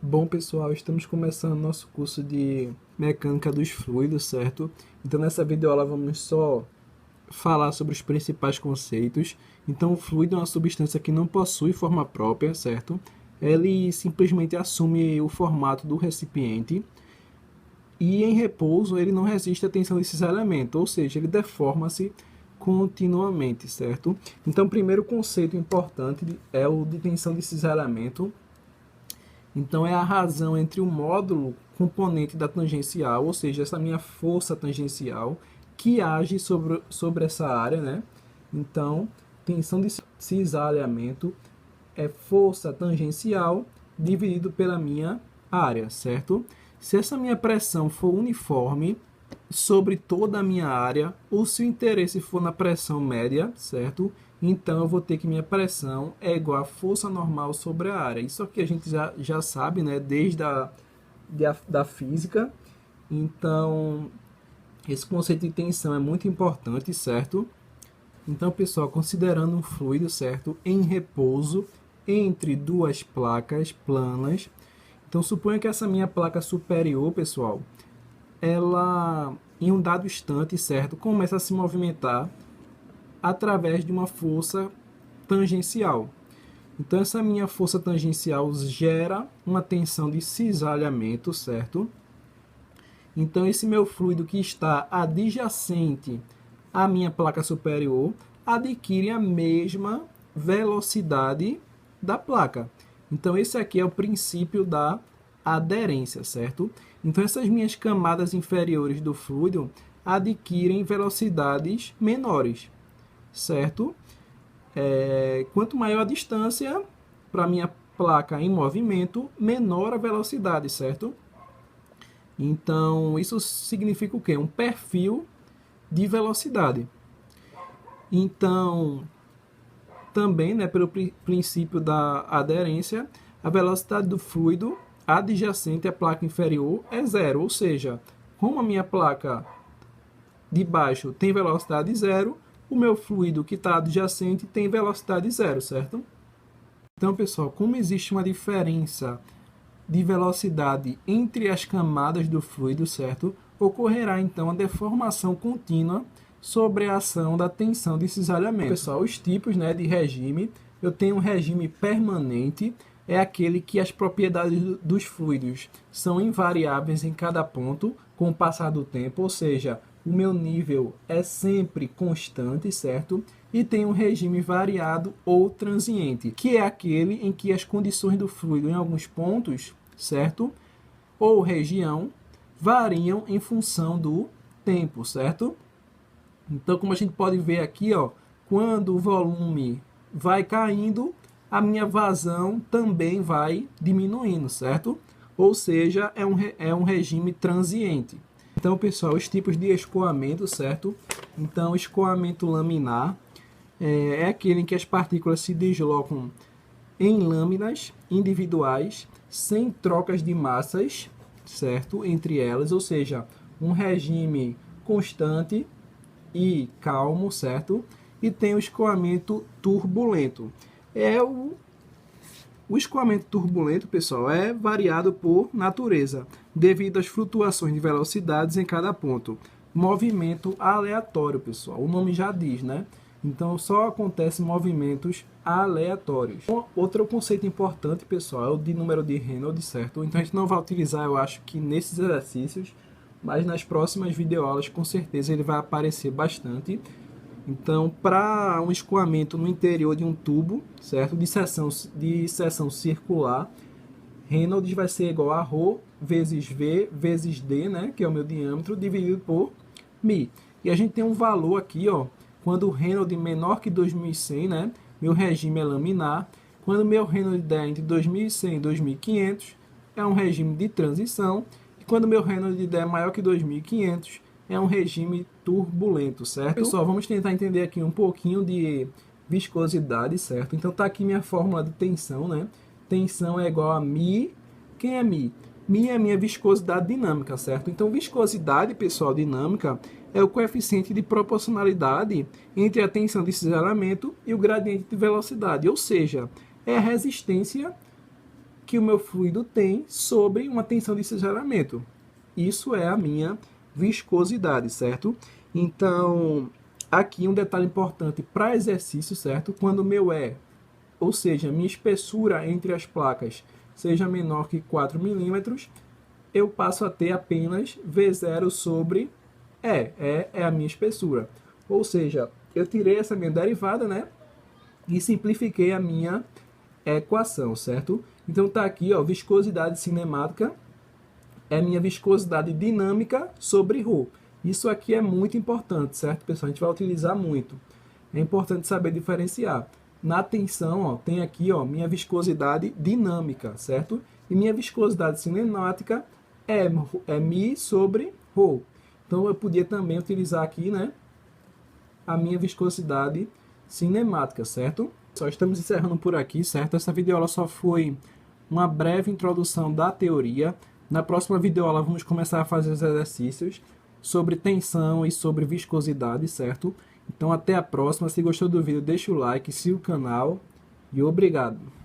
Bom, pessoal, estamos começando nosso curso de mecânica dos fluidos, certo? Então, nessa videoaula vamos só falar sobre os principais conceitos. Então, o fluido é uma substância que não possui forma própria, certo? Ele simplesmente assume o formato do recipiente e, em repouso, ele não resiste à tensão desses elementos, ou seja, ele deforma-se continuamente, certo? Então, o primeiro conceito importante é o de tensão desses elementos. Então, é a razão entre o módulo componente da tangencial, ou seja, essa minha força tangencial, que age sobre essa área, né? Então, tensão de cisalhamento é força tangencial dividido pela minha área, certo? Se essa minha pressão for uniforme sobre toda a minha área, ou se o interesse for na pressão média, certo? Então, eu vou ter que minha pressão é igual à força normal sobre a área. Isso aqui a gente já sabe, né? Desde da física. Então, esse conceito de tensão é muito importante, certo? Então, pessoal, considerando um fluido, certo, em repouso entre duas placas planas. Então, suponha que essa minha placa superior, pessoal, ela, em um dado instante, certo, começa a se movimentar através de uma força tangencial. Então, essa minha força tangencial gera uma tensão de cisalhamento, certo? Então, esse meu fluido que está adjacente à minha placa superior adquire a mesma velocidade da placa. Então, esse aqui é o princípio da aderência, certo? Então, essas minhas camadas inferiores do fluido adquirem velocidades menores, certo? Quanto maior a distância para a minha placa em movimento, menor a velocidade, certo? Então, isso significa o quê? Um perfil de velocidade. Então, também, né, pelo princípio da aderência, a velocidade do fluido adjacente à placa inferior é zero, ou seja, como a minha placa de baixo tem velocidade zero, o meu fluido que está adjacente tem velocidade zero, certo? Então, pessoal, como existe uma diferença de velocidade entre as camadas do fluido, certo? Ocorrerá, então, a deformação contínua sobre a ação da tensão de cisalhamento. Pessoal, os tipos, né, de regime, eu tenho um regime permanente, é aquele que as propriedades dos fluidos são invariáveis em cada ponto com o passar do tempo, ou seja, o meu nível é sempre constante, certo? E tem um regime variado ou transiente, que é aquele em que as condições do fluido em alguns pontos, certo? Ou região, variam em função do tempo, certo? Então, como a gente pode ver aqui, ó, quando o volume vai caindo, a minha vazão também vai diminuindo, certo? Ou seja, é um regime transiente. Então, pessoal, os tipos de escoamento, certo? Então, escoamento laminar é aquele em que as partículas se deslocam em lâminas individuais, sem trocas de massas, certo? Entre elas, ou seja, um regime constante e calmo, certo? E tem o escoamento turbulento. O escoamento turbulento, pessoal, é variado por natureza, devido às flutuações de velocidades em cada ponto. Movimento aleatório, pessoal, o nome já diz, né? Então, só acontecem movimentos aleatórios. Outro conceito importante, pessoal, é o de número de Reynolds, certo? Então, a gente não vai utilizar, eu acho que nesses exercícios, mas nas próximas videoaulas, com certeza, ele vai aparecer bastante. Então, para um escoamento no interior de um tubo, certo? De seção circular, Reynolds vai ser igual a ρ vezes V vezes D, né? Que é o meu diâmetro, dividido por μ. E a gente tem um valor aqui, ó, quando o Reynolds é menor que 2100, né? Meu regime é laminar. Quando meu Reynolds der entre 2100 e 2500, é um regime de transição. E quando meu Reynolds der maior que 2500, é um regime turbulento, certo? Pessoal, vamos tentar entender aqui um pouquinho de viscosidade, certo? Então tá aqui minha fórmula de tensão, né? Tensão é igual a μ. Quem é μ? μ é a minha viscosidade dinâmica, certo? Então viscosidade, pessoal, dinâmica é o coeficiente de proporcionalidade entre a tensão de cisalhamento e o gradiente de velocidade, ou seja, é a resistência que o meu fluido tem sobre uma tensão de cisalhamento. Isso é a minha viscosidade, certo? Então, aqui um detalhe importante para exercício, certo? Quando o meu E, ou seja, minha espessura entre as placas, seja menor que 4 milímetros, eu passo a ter apenas V0 sobre E. E é a minha espessura. Ou seja, eu tirei essa minha derivada, né? E simplifiquei a minha equação, certo? Então tá aqui, ó, viscosidade cinemática é minha viscosidade dinâmica sobre ρ. Isso aqui é muito importante, certo, pessoal? A gente vai utilizar muito. É importante saber diferenciar. Na tensão, ó, tem aqui, ó, minha viscosidade dinâmica, certo? E minha viscosidade cinemática é mi sobre ρ. Então eu podia também utilizar aqui, né, a minha viscosidade cinemática, certo? Só estamos encerrando por aqui, certo? Essa videoaula só foi uma breve introdução da teoria. Na próxima videoaula vamos começar a fazer os exercícios sobre tensão e sobre viscosidade, certo? Então até a próxima. Se gostou do vídeo, deixa o like, siga o canal e obrigado!